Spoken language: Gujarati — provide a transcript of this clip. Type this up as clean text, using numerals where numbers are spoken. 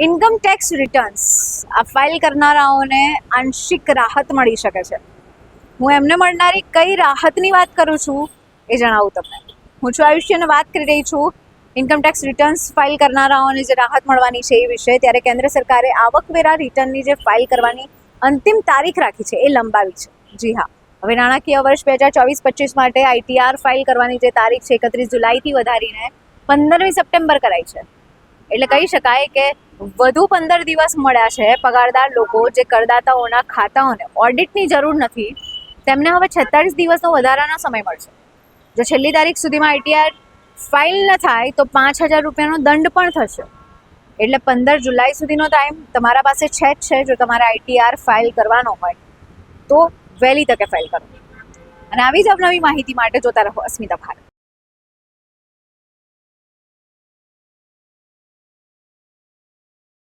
ઇન્કમ ટેક્સ રિટર્ન્સ આ ફાઇલ કરનારાઓને આંશિક રાહત મળી શકે છે. હું એમને મળનારી કઈ રાહતની વાત કરું છું એ જણાવું તમને. હું છું આયુષ્ય અને વાત કરી રહી છું ઇન્કમ ટેક્સ રિટર્ન્સ ફાઇલ કરનારાઓને જે રાહત મળવાની છે એ વિશે. ત્યારે કેન્દ્ર સરકારે આવકવેરા રિટર્નની જે ફાઇલ કરવાની અંતિમ તારીખ રાખી છે એ લંબાવી છે. જી હા, હવે નાણાકીય વર્ષ 2024-25 માટે આઈટીઆર ફાઇલ કરવાની જે તારીખ છે 31 જુલાઈથી વધારીને 15મી સપ્ટેમ્બર કરાઈ છે. એટલે કહી શકાય કે વધુ 15 દિવસ મળ્યા છે પગારદાર લોકો જે કરદાતાઓના ખાતાઓને ઓડિટની જરૂર નથી તેમને હવે 46 દિવસનો વધારાનો સમય મળશે. જો છેલ્લી તારીખ સુધીમાં આઈટીઆર ફાઇલ ન થાય તો 5,000 રૂપિયાનો દંડ પણ થશે. એટલે 15 જુલાઈ સુધીનો ટાઈમ તમારા પાસે છે જ છે. જો તમારે આઈટીઆર ફાઇલ કરવાનો હોય તો વહેલી તકે ફાઇલ કરો. અને આવી જ અવનવી માહિતી માટે જોતા રહો અસ્મિતા ભારત.